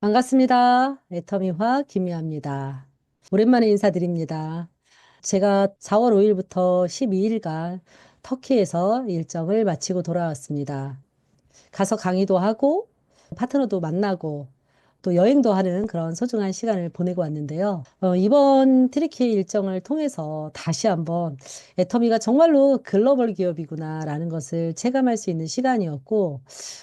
반갑습니다. 애터미화 김미아입니다. 오랜만에 인사드립니다. 제가 4월 5일부터 12일간 터키에서 일정을 마치고 돌아왔습니다. 가서 강의도 하고 파트너도 만나고 또 여행도 하는 그런 소중한 시간을 보내고 왔는데요. 이번 트리키 일정을 통해서 다시 한번 애터미가 정말로 글로벌 기업이구나라는 것을 체감할 수 있는 시간이었고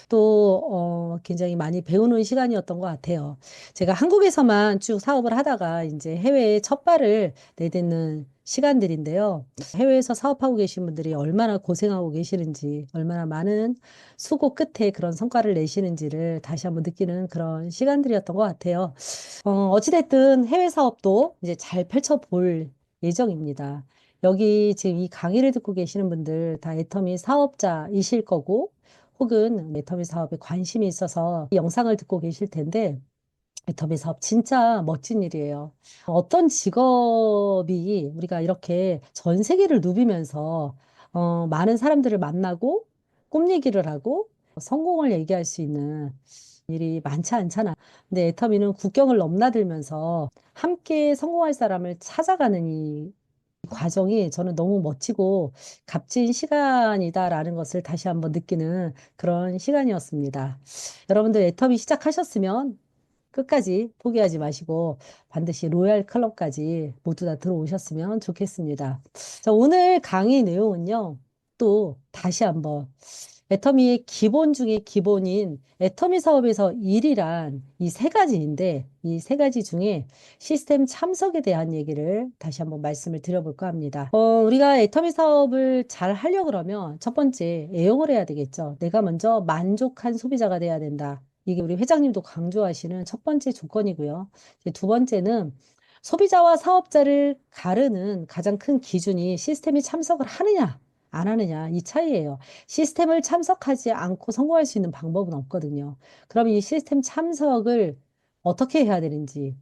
또 굉장히 많이 배우는 시간이었던 것 같아요. 제가 한국에서만 쭉 사업을 하다가 이제 해외에 첫 발을 내딛는 시간들인데요. 해외에서 사업하고 계신 분들이 얼마나 고생하고 계시는지, 얼마나 많은 수고 끝에 그런 성과를 내시는지를 다시 한번 느끼는 그런 시간들이었던 것 같아요. 어찌됐든 해외 사업도 이제 잘 펼쳐볼 예정입니다. 여기 지금 이 강의를 듣고 계시는 분들 다 애터미 사업자이실 거고, 혹은 애터미 사업에 관심이 있어서 이 영상을 듣고 계실 텐데, 애터미 사업 진짜 멋진 일이에요. 어떤 직업이 우리가 이렇게 전 세계를 누비면서 많은 사람들을 만나고 꿈 얘기를 하고 성공을 얘기할 수 있는 일이 많지 않잖아. 근데 애터미는 국경을 넘나들면서 함께 성공할 사람을 찾아가는 이 과정이 저는 너무 멋지고 값진 시간이다라는 것을 다시 한번 느끼는 그런 시간이었습니다. 여러분들 애터미 시작하셨으면 끝까지 포기하지 마시고 반드시 로얄 클럽까지 모두 다 들어오셨으면 좋겠습니다. 자, 오늘 강의 내용은요, 또 다시 한번 애터미의 기본 중에 기본인 애터미 사업에서 일이란 이 세 가지인데 이 세 가지 중에 시스템 참석에 대한 얘기를 다시 한번 말씀을 드려볼까 합니다. 우리가 애터미 사업을 잘 하려고 그러면 첫 번째 애용을 해야 되겠죠. 내가 먼저 만족한 소비자가 돼야 된다. 이게 우리 회장님도 강조하시는 첫 번째 조건이고요. 이제 두 번째는 소비자와 사업자를 가르는 가장 큰 기준이 시스템이 참석을 하느냐, 안 하느냐, 이 차이예요. 시스템을 참석하지 않고 성공할 수 있는 방법은 없거든요. 그럼 이 시스템 참석을 어떻게 해야 되는지,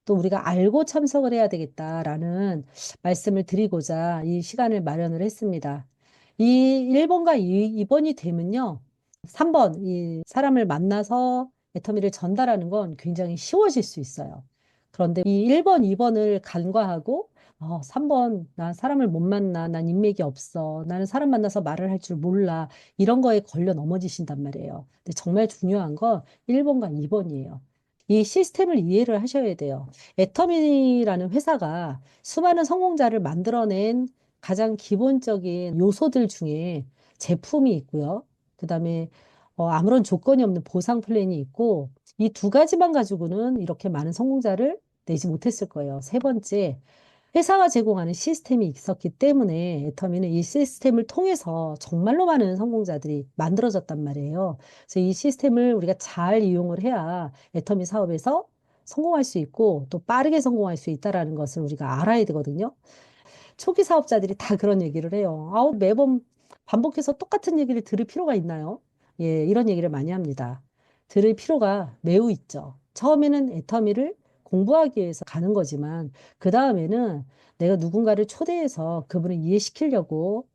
또 우리가 알고 참석을 해야 되겠다라는 말씀을 드리고자 이 시간을 마련을 했습니다. 이 1번과 2번이 되면요. 3번, 이 사람을 만나서 애터미를 전달하는 건 굉장히 쉬워질 수 있어요. 그런데 이 1번, 2번을 간과하고 3번, 나 사람을 못 만나, 난 인맥이 없어, 나는 사람 만나서 말을 할 줄 몰라, 이런 거에 걸려 넘어지신단 말이에요. 근데 정말 중요한 건 1번과 2번이에요. 이 시스템을 이해를 하셔야 돼요. 애터미라는 회사가 수많은 성공자를 만들어낸 가장 기본적인 요소들 중에 제품이 있고요. 그다음에 아무런 조건이 없는 보상 플랜이 있고 이 두 가지만 가지고는 이렇게 많은 성공자를 내지 못했을 거예요. 세 번째, 회사가 제공하는 시스템이 있었기 때문에 애터미는 이 시스템을 통해서 정말로 많은 성공자들이 만들어졌단 말이에요. 그래서 이 시스템을 우리가 잘 이용을 해야 애터미 사업에서 성공할 수 있고 또 빠르게 성공할 수 있다라는 것을 우리가 알아야 되거든요. 초기 사업자들이 다 그런 얘기를 해요. 아우, 매번 반복해서 똑같은 얘기를 들을 필요가 있나요? 예, 이런 얘기를 많이 합니다. 들을 필요가 매우 있죠. 처음에는 애터미를 공부하기 위해서 가는 거지만, 그 다음에는 내가 누군가를 초대해서 그분을 이해시키려고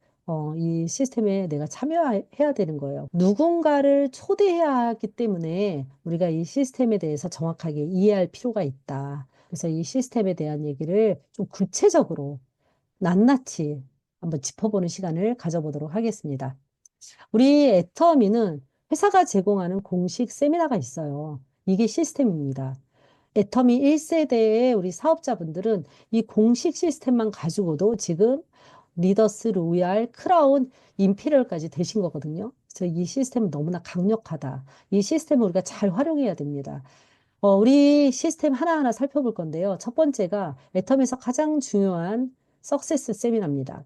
이 시스템에 내가 참여해야 되는 거예요. 누군가를 초대해야 하기 때문에 우리가 이 시스템에 대해서 정확하게 이해할 필요가 있다. 그래서 이 시스템에 대한 얘기를 좀 구체적으로 낱낱이 한번 짚어보는 시간을 가져보도록 하겠습니다. 우리 애터미는 회사가 제공하는 공식 세미나가 있어요. 이게 시스템입니다. 애터미 1세대의 우리 사업자분들은 이 공식 시스템만 가지고도 지금 리더스, 로얄, 크라운, 임피리얼까지 되신 거거든요. 그래서 이 시스템은 너무나 강력하다. 이 시스템을 우리가 잘 활용해야 됩니다. 우리 시스템 하나하나 살펴볼 건데요. 첫 번째가 애텀에서 가장 중요한 석세스 세미나입니다.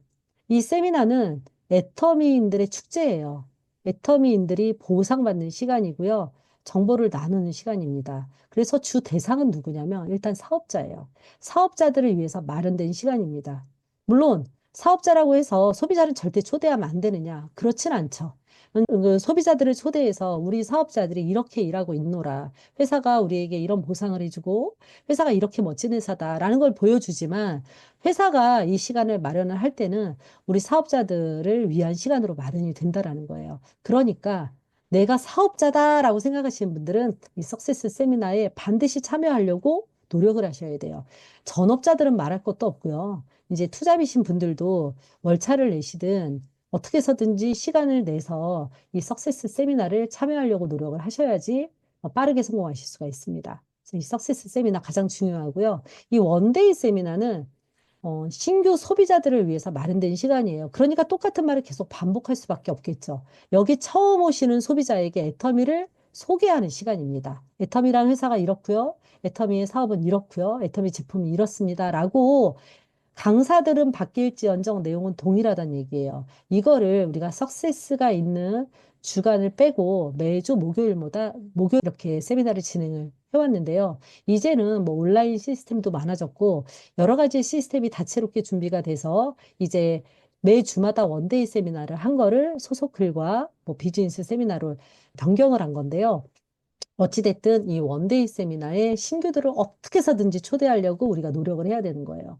이 세미나는 애터미인들의 축제예요. 애터미인들이 보상받는 시간이고요. 정보를 나누는 시간입니다. 그래서 주 대상은 누구냐면 일단 사업자예요. 사업자들을 위해서 마련된 시간입니다. 물론 사업자라고 해서 소비자를 절대 초대하면 안 되느냐? 그렇진 않죠. 그 소비자들을 초대해서 우리 사업자들이 이렇게 일하고 있노라. 회사가 우리에게 이런 보상을 해주고 회사가 이렇게 멋진 회사다라는 걸 보여주지만 회사가 이 시간을 마련을 할 때는 우리 사업자들을 위한 시간으로 마련이 된다라는 거예요. 그러니까 내가 사업자다라고 생각하시는 분들은 이 석세스 세미나에 반드시 참여하려고 노력을 하셔야 돼요. 전업자들은 말할 것도 없고요. 이제 투잡이신 분들도 월차를 내시든 어떻게 해서든지 시간을 내서 이 석세스 세미나를 참여하려고 노력을 하셔야지 빠르게 성공하실 수가 있습니다. 그래서 이 석세스 세미나 가장 중요하고요. 이 원데이 세미나는 신규 소비자들을 위해서 마련된 시간이에요. 그러니까 똑같은 말을 계속 반복할 수밖에 없겠죠. 여기 처음 오시는 소비자에게 애터미를 소개하는 시간입니다. 애터미라는 회사가 이렇고요. 애터미의 사업은 이렇고요. 애터미 제품이 이렇습니다. 라고 강사들은 바뀔지언정 내용은 동일하다는 얘기예요. 이거를 우리가 석세스가 있는 주간을 빼고 매주 목요일마다 목요일 이렇게 세미나를 진행을 해왔는데요. 이제는 뭐 온라인 시스템도 많아졌고 여러 가지 시스템이 다채롭게 준비가 돼서 이제 매주마다 원데이 세미나를 한 거를 소속글과 뭐 비즈니스 세미나로 변경을 한 건데요. 어찌됐든 이 원데이 세미나에 신규들을 어떻게 해서든지 초대하려고 우리가 노력을 해야 되는 거예요.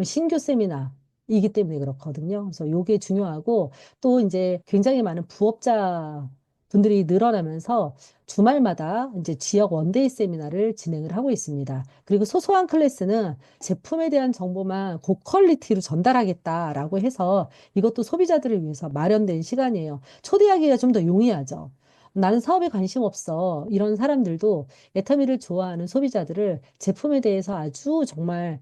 신규 세미나이기 때문에 그렇거든요. 그래서 요게 중요하고 또 이제 굉장히 많은 부업자 분들이 늘어나면서 주말마다 이제 지역 원데이 세미나를 진행을 하고 있습니다. 그리고 소소한 클래스는 제품에 대한 정보만 고퀄리티로 전달하겠다라고 해서 이것도 소비자들을 위해서 마련된 시간이에요. 초대하기가 좀 더 용이하죠. 나는 사업에 관심 없어. 이런 사람들도 애터미를 좋아하는 소비자들을 제품에 대해서 아주 정말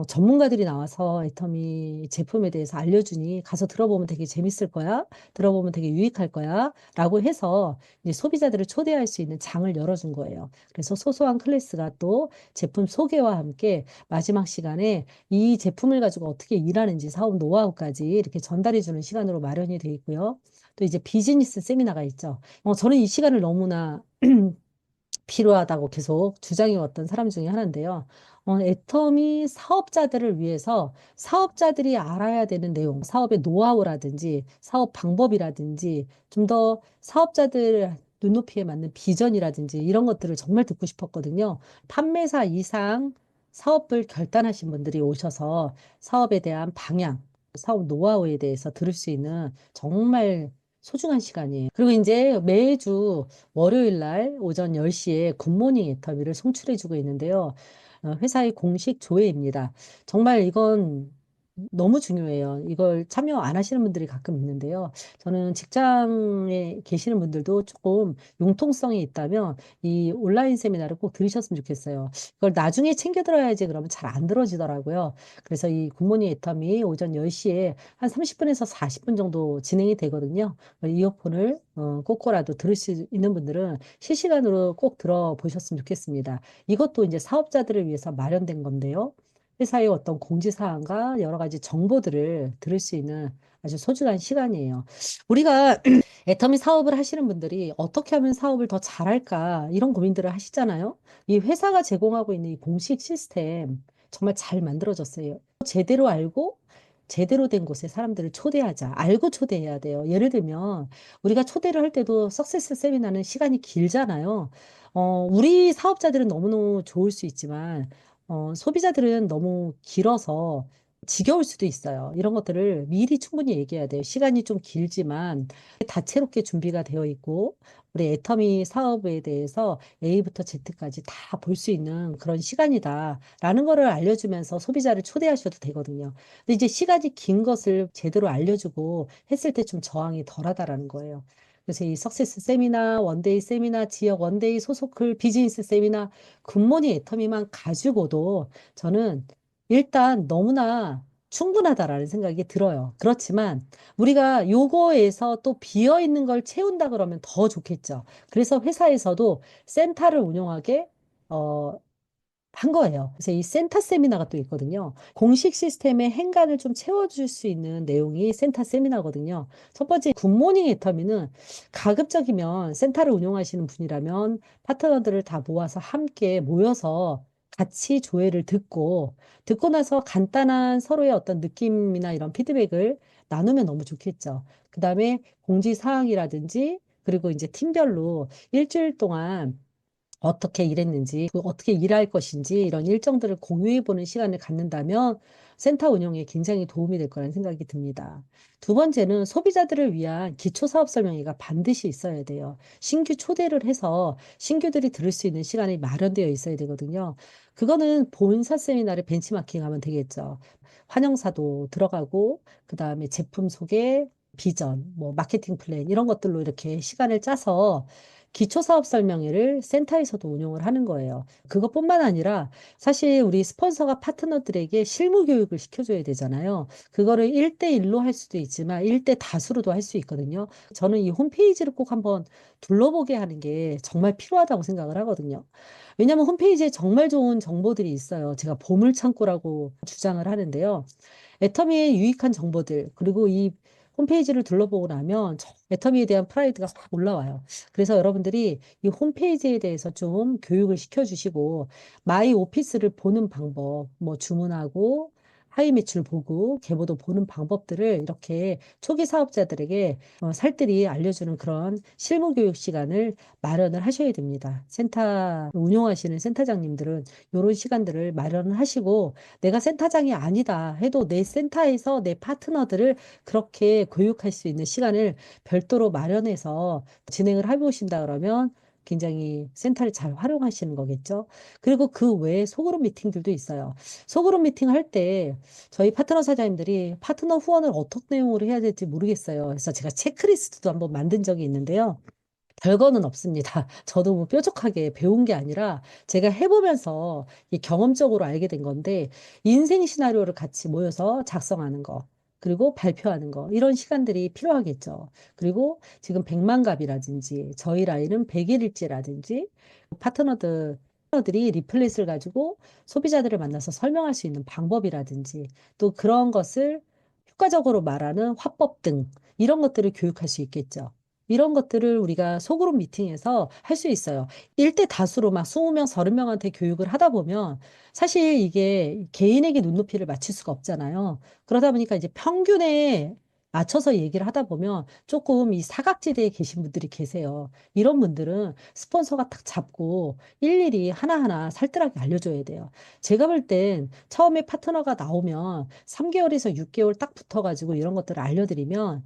전문가들이 나와서 애터미 제품에 대해서 알려주니 가서 들어보면 되게 재밌을 거야. 들어보면 되게 유익할 거야. 라고 해서 이제 소비자들을 초대할 수 있는 장을 열어준 거예요. 그래서 소소한 클래스가 또 제품 소개와 함께 마지막 시간에 이 제품을 가지고 어떻게 일하는지 사업 노하우까지 이렇게 전달해 주는 시간으로 마련이 돼 있고요. 또 이제 비즈니스 세미나가 있죠. 저는 이 시간을 너무나 필요하다고 계속 주장해왔던 사람 중에 하나인데요. 애터미 사업자들을 위해서 사업자들이 알아야 되는 내용, 사업의 노하우라든지 사업 방법이라든지 좀 더 사업자들 눈높이에 맞는 비전이라든지 이런 것들을 정말 듣고 싶었거든요. 판매사 이상 사업을 결단하신 분들이 오셔서 사업에 대한 방향, 사업 노하우에 대해서 들을 수 있는 정말 소중한 시간이에요. 그리고 이제 매주 월요일 날 오전 10시에 굿모닝 인터뷰를 송출해주고 있는데요. 회사의 공식 조회입니다. 정말 이건 너무 중요해요. 이걸 참여 안 하시는 분들이 가끔 있는데요. 저는 직장에 계시는 분들도 조금 융통성이 있다면 이 온라인 세미나를 꼭 들으셨으면 좋겠어요. 이걸 나중에 챙겨 들어야지 그러면 잘 안 들어지더라고요. 그래서 이 굿모닝 애터미 오전 10시에 한 30분에서 40분 정도 진행이 되거든요. 이어폰을 꽂고라도 들을 수 있는 분들은 실시간으로 꼭 들어보셨으면 좋겠습니다. 이것도 이제 사업자들을 위해서 마련된 건데요. 회사의 어떤 공지사항과 여러 가지 정보들을 들을 수 있는 아주 소중한 시간이에요. 우리가 애터미 사업을 하시는 분들이 어떻게 하면 사업을 더 잘할까 이런 고민들을 하시잖아요. 이 회사가 제공하고 있는 이 공식 시스템 정말 잘 만들어졌어요. 제대로 알고 제대로 된 곳에 사람들을 초대하자. 알고 초대해야 돼요. 예를 들면 우리가 초대를 할 때도 석세스 세미나는 시간이 길잖아요. 우리 사업자들은 너무너무 좋을 수 있지만 소비자들은 너무 길어서 지겨울 수도 있어요. 이런 것들을 미리 충분히 얘기해야 돼요. 시간이 좀 길지만 다채롭게 준비가 되어 있고 우리 애터미 사업에 대해서 A부터 Z까지 다 볼 수 있는 그런 시간이다라는 거를 알려주면서 소비자를 초대하셔도 되거든요. 근데 이제 시간이 긴 것을 제대로 알려주고 했을 때 좀 저항이 덜하다라는 거예요. 그래서 이 석세스 세미나, 원데이 세미나, 지역 원데이 소속글 비즈니스 세미나, 굿모닝 애터미만 가지고도 저는 일단 너무나 충분하다라는 생각이 들어요. 그렇지만 우리가 요거에서 또 비어 있는 걸 채운다 그러면 더 좋겠죠. 그래서 회사에서도 센터를 운영하게 어, 한 거예요. 그래서 이 센터 세미나가 또 있거든요. 공식 시스템의 행간을 좀 채워줄 수 있는 내용이 센터 세미나거든요. 첫 번째, 굿모닝 애터미는 가급적이면 센터를 운영하시는 분이라면 파트너들을 다 모아서 함께 모여서 같이 조회를 듣고 나서 간단한 서로의 어떤 느낌이나 이런 피드백을 나누면 너무 좋겠죠. 그 다음에 공지사항이라든지 그리고 이제 팀별로 일주일 동안 어떻게 일했는지, 어떻게 일할 것인지 이런 일정들을 공유해보는 시간을 갖는다면 센터 운영에 굉장히 도움이 될 거라는 생각이 듭니다. 두 번째는 소비자들을 위한 기초사업 설명회가 반드시 있어야 돼요. 신규 초대를 해서 신규들이 들을 수 있는 시간이 마련되어 있어야 되거든요. 그거는 본사 세미나를 벤치마킹하면 되겠죠. 환영사도 들어가고, 그 다음에 제품 소개, 비전, 뭐 마케팅 플랜 이런 것들로 이렇게 시간을 짜서 기초사업 설명회를 센터에서도 운영을 하는 거예요. 그것뿐만 아니라 사실 우리 스폰서가 파트너들에게 실무 교육을 시켜줘야 되잖아요. 그거를 1대1로 할 수도 있지만 1대 다수로도 할 수 있거든요. 저는 이 홈페이지를 꼭 한번 둘러보게 하는 게 정말 필요하다고 생각을 하거든요. 왜냐하면 홈페이지에 정말 좋은 정보들이 있어요. 제가 보물창고라고 주장을 하는데요. 애터미의 유익한 정보들, 그리고 이 홈페이지를 둘러보고 나면 애터미에 대한 프라이드가 확 올라와요. 그래서 여러분들이 이 홈페이지에 대해서 좀 교육을 시켜주시고, 마이 오피스를 보는 방법, 뭐 주문하고, 하위 매출 보고, 계보도 보는 방법들을 이렇게 초기 사업자들에게 살뜰히 알려주는 그런 실무 교육 시간을 마련을 하셔야 됩니다. 센터 운영하시는 센터장님들은 이런 시간들을 마련을 하시고, 내가 센터장이 아니다 해도 내 센터에서 내 파트너들을 그렇게 교육할 수 있는 시간을 별도로 마련해서 진행을 해보신다 그러면 굉장히 센터를 잘 활용하시는 거겠죠. 그리고 그 외에 소그룹 미팅들도 있어요. 소그룹 미팅 할 때 저희 파트너 사장님들이 파트너 후원을 어떤 내용으로 해야 될지 모르겠어요. 그래서 제가 체크리스트도 한번 만든 적이 있는데요. 별거는 없습니다. 저도 뭐 뾰족하게 배운 게 아니라 제가 해보면서 이 경험적으로 알게 된 건데 인생 시나리오를 같이 모여서 작성하는 거. 그리고 발표하는 거. 이런 시간들이 필요하겠죠. 그리고 지금 백만갑이라든지 저희 라인은 백일일지라든지 파트너들이 리플렛을 가지고 소비자들을 만나서 설명할 수 있는 방법이라든지 또 그런 것을 효과적으로 말하는 화법 등 이런 것들을 교육할 수 있겠죠. 이런 것들을 우리가 소그룹 미팅에서 할 수 있어요. 1대 다수로 막 20명, 30명한테 교육을 하다 보면 사실 이게 개인에게 눈높이를 맞출 수가 없잖아요. 그러다 보니까 이제 평균에 맞춰서 얘기를 하다 보면 조금 이 사각지대에 계신 분들이 계세요. 이런 분들은 스폰서가 딱 잡고 일일이 하나하나 살뜰하게 알려줘야 돼요. 제가 볼 땐 처음에 파트너가 나오면 3개월에서 6개월 딱 붙어가지고 이런 것들을 알려드리면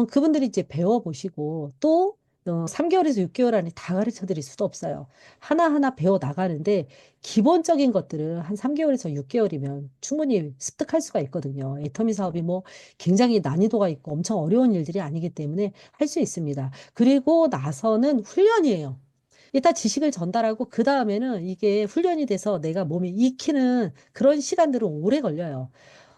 그분들이 이제 배워보시고 또 3개월에서 6개월 안에 다 가르쳐 드릴 수도 없어요. 하나하나 배워 나가는데 기본적인 것들은 한 3개월에서 6개월이면 충분히 습득할 수가 있거든요. 애터미 사업이 뭐 굉장히 난이도가 있고 엄청 어려운 일들이 아니기 때문에 할 수 있습니다. 그리고 나서는 훈련이에요. 일단 지식을 전달하고 그 다음에는 이게 훈련이 돼서 내가 몸에 익히는 그런 시간들은 오래 걸려요.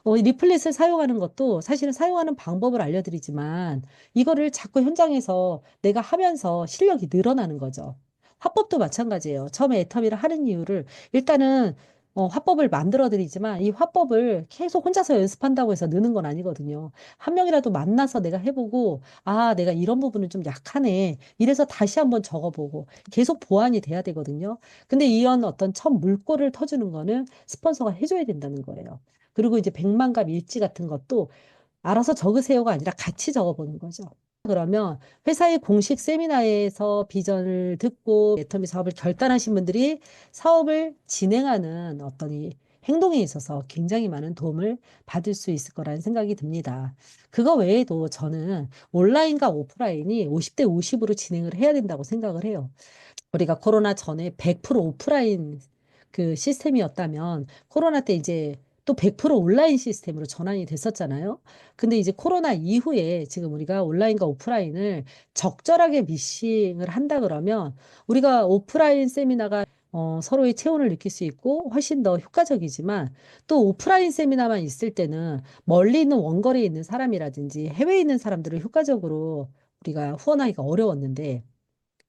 이 리플렛을 사용하는 것도 사실은 사용하는 방법을 알려드리지만 이거를 자꾸 현장에서 내가 하면서 실력이 늘어나는 거죠. 화법도 마찬가지예요. 처음에 애터미를 하는 이유를 일단은 화법을 만들어 드리지만 이 화법을 계속 혼자서 연습한다고 해서 느는 건 아니거든요. 한 명이라도 만나서 내가 해보고 아, 내가 이런 부분은 좀 약하네. 이래서 다시 한번 적어보고 계속 보완이 돼야 되거든요. 근데 이런 어떤 첫 물꼬를 터주는 거는 스폰서가 해줘야 된다는 거예요. 그리고 이제 백만갑 일지 같은 것도 알아서 적으세요가 아니라 같이 적어보는 거죠. 그러면 회사의 공식 세미나에서 비전을 듣고 애터미 사업을 결단하신 분들이 사업을 진행하는 어떤 이 행동에 있어서 굉장히 많은 도움을 받을 수 있을 거라는 생각이 듭니다. 그거 외에도 저는 온라인과 오프라인이 50대 50으로 진행을 해야 된다고 생각을 해요. 우리가 코로나 전에 100% 오프라인 그 시스템이었다면 코로나 때 이제 또 100% 온라인 시스템으로 전환이 됐었잖아요. 근데 이제 코로나 이후에 지금 우리가 온라인과 오프라인을 적절하게 미싱을 한다 그러면 우리가 오프라인 세미나가 서로의 체온을 느낄 수 있고 훨씬 더 효과적이지만 또 오프라인 세미나만 있을 때는 멀리 있는 원거리에 있는 사람이라든지 해외에 있는 사람들을 효과적으로 우리가 후원하기가 어려웠는데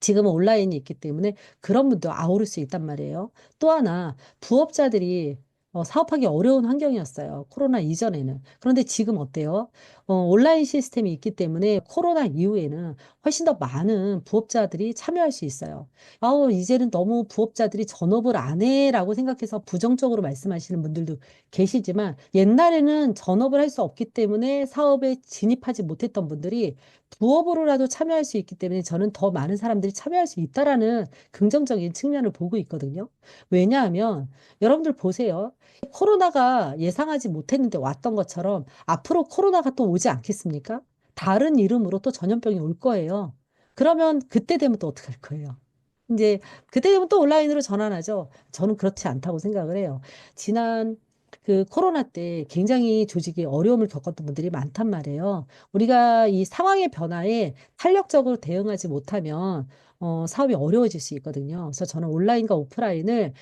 지금은 온라인이 있기 때문에 그런 분도 아우를 수 있단 말이에요. 또 하나, 부업자들이 사업하기 어려운 환경이었어요. 코로나 이전에는. 그런데 지금 어때요? 온라인 시스템이 있기 때문에 코로나 이후에는 훨씬 더 많은 부업자들이 참여할 수 있어요. 아우, 이제는 너무 부업자들이 전업을 안 해라고 생각해서 부정적으로 말씀하시는 분들도 계시지만 옛날에는 전업을 할 수 없기 때문에 사업에 진입하지 못했던 분들이 부업으로라도 참여할 수 있기 때문에 저는 더 많은 사람들이 참여할 수 있다라는 긍정적인 측면을 보고 있거든요. 왜냐하면 여러분들 보세요. 코로나가 예상하지 못했는데 왔던 것처럼 앞으로 코로나가 또 오지 않겠습니까? 다른 이름으로 또 전염병이 올 거예요. 그러면 그때 되면 또 어떻게 할 거예요? 이제 그때 되면 또 온라인으로 전환하죠. 저는 그렇지 않다고 생각을 해요. 지난 그 코로나 때 굉장히 조직이 어려움을 겪었던 분들이 많단 말이에요. 우리가 이 상황의 변화에 탄력적으로 대응하지 못하면 사업이 어려워질 수 있거든요. 그래서 저는 온라인과 오프라인을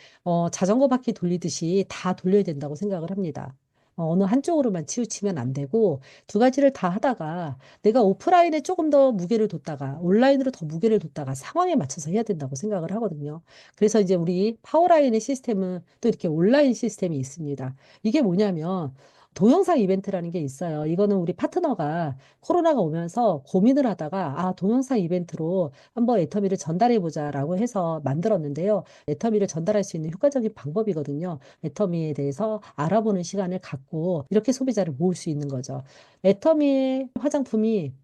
자전거 바퀴 돌리듯이 다 돌려야 된다고 생각을 합니다. 어느 한쪽으로만 치우치면 안 되고 두 가지를 다 하다가 내가 오프라인에 조금 더 무게를 뒀다가 온라인으로 더 무게를 뒀다가 상황에 맞춰서 해야 된다고 생각을 하거든요. 그래서 이제 우리 파워라인의 시스템은 또 이렇게 온라인 시스템이 있습니다. 이게 뭐냐면 동영상 이벤트라는 게 있어요. 이거는 우리 파트너가 코로나가 오면서 고민을 하다가 동영상 이벤트로 한번 애터미를 전달해 보자라고 해서 만들었는데요. 애터미를 전달할 수 있는 효과적인 방법이거든요. 애터미에 대해서 알아보는 시간을 갖고 이렇게 소비자를 모을 수 있는 거죠. 애터미 화장품이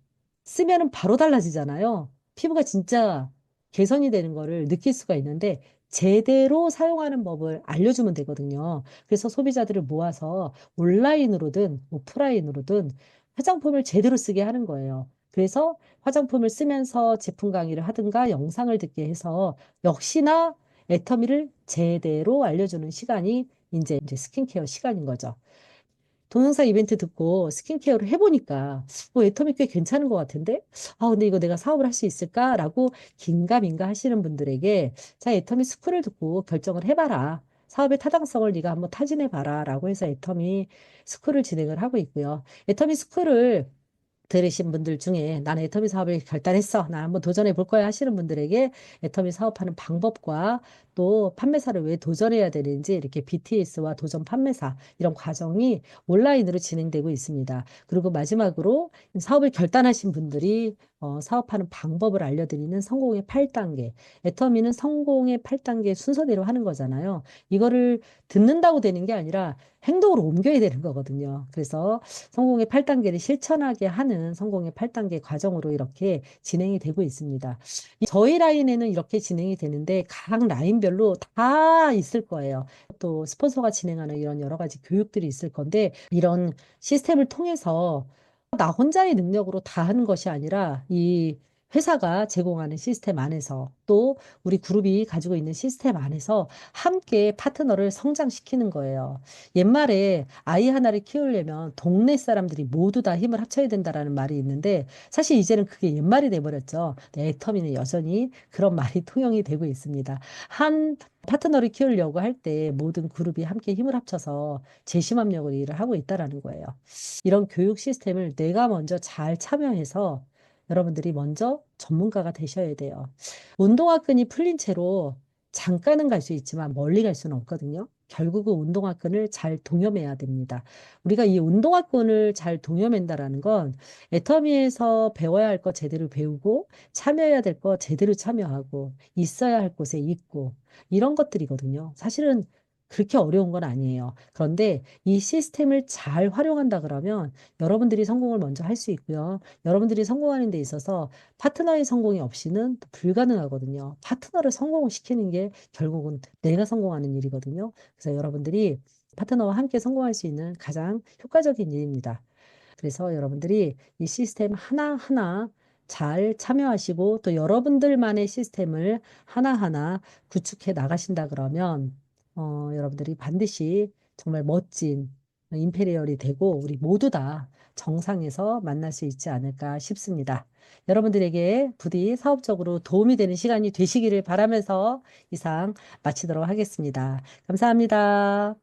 쓰면은 바로 달라지잖아요. 피부가 진짜 개선이 되는 거를 느낄 수가 있는데 제대로 사용하는 법을 알려주면 되거든요. 그래서 소비자들을 모아서 온라인으로든 오프라인으로든 화장품을 제대로 쓰게 하는 거예요. 그래서 화장품을 쓰면서 제품 강의를 하든가 영상을 듣게 해서 역시나 애터미를 제대로 알려주는 시간이 이제 스킨케어 시간인 거죠. 동영상 이벤트 듣고 스킨케어를 해보니까 애터미 꽤 괜찮은 것 같은데? 근데 이거 내가 사업을 할 수 있을까라고 긴가민가 하시는 분들에게 자, 애터미 스쿨을 듣고 결정을 해봐라. 사업의 타당성을 네가 한번 타진해봐라. 라고 해서 애터미 스쿨을 진행을 하고 있고요. 애터미 스쿨을 들으신 분들 중에 나는 애터미 사업을 결단했어. 나 한번 도전해 볼 거야 하시는 분들에게 애터미 사업하는 방법과 또 판매사를 왜 도전해야 되는지 이렇게 BTS와 도전 판매사 이런 과정이 온라인으로 진행되고 있습니다. 그리고 마지막으로 사업을 결단하신 분들이 사업하는 방법을 알려드리는 성공의 8단계. 애터미는 성공의 8단계 순서대로 하는 거잖아요. 이거를 듣는다고 되는 게 아니라 행동으로 옮겨야 되는 거거든요. 그래서 성공의 8단계를 실천하게 하는 성공의 8단계 과정으로 이렇게 진행이 되고 있습니다. 저희 라인에는 이렇게 진행이 되는데 각 라인별로 다 있을 거예요. 또 스폰서가 진행하는 이런 여러 가지 교육들이 있을 건데 이런 시스템을 통해서 나 혼자의 능력으로 다 하는 것이 아니라 이 회사가 제공하는 시스템 안에서 또 우리 그룹이 가지고 있는 시스템 안에서 함께 파트너를 성장시키는 거예요. 옛말에 아이 하나를 키우려면 동네 사람들이 모두 다 힘을 합쳐야 된다라는 말이 있는데 사실 이제는 그게 옛말이 돼버렸죠. 애터미는 여전히 그런 말이 통용이 되고 있습니다. 한 파트너를 키우려고 할 때 모든 그룹이 함께 힘을 합쳐서 재심합력으로 일을 하고 있다라는 거예요. 이런 교육 시스템을 내가 먼저 잘 참여해서 여러분들이 먼저 전문가가 되셔야 돼요. 운동화끈이 풀린 채로 잠깐은 갈 수 있지만 멀리 갈 수는 없거든요. 결국은 운동화끈을 잘 동여매야 됩니다. 우리가 이 운동화끈을 잘 동여맨다라는 건 애터미에서 배워야 할 거 제대로 배우고 참여해야 될 거 제대로 참여하고 있어야 할 곳에 있고 이런 것들이거든요. 사실은 그렇게 어려운 건 아니에요. 그런데 이 시스템을 잘 활용한다 그러면 여러분들이 성공을 먼저 할 수 있고요. 여러분들이 성공하는 데 있어서 파트너의 성공이 없이는 또 불가능하거든요. 파트너를 성공을 시키는 게 결국은 내가 성공하는 일이거든요. 그래서 여러분들이 파트너와 함께 성공할 수 있는 가장 효과적인 일입니다. 그래서 여러분들이 이 시스템 하나하나 잘 참여하시고 또 여러분들만의 시스템을 하나하나 구축해 나가신다 그러면 여러분들이 반드시 정말 멋진 임페리얼이 되고 우리 모두 다 정상에서 만날 수 있지 않을까 싶습니다. 여러분들에게 부디 사업적으로 도움이 되는 시간이 되시기를 바라면서 이상 마치도록 하겠습니다. 감사합니다.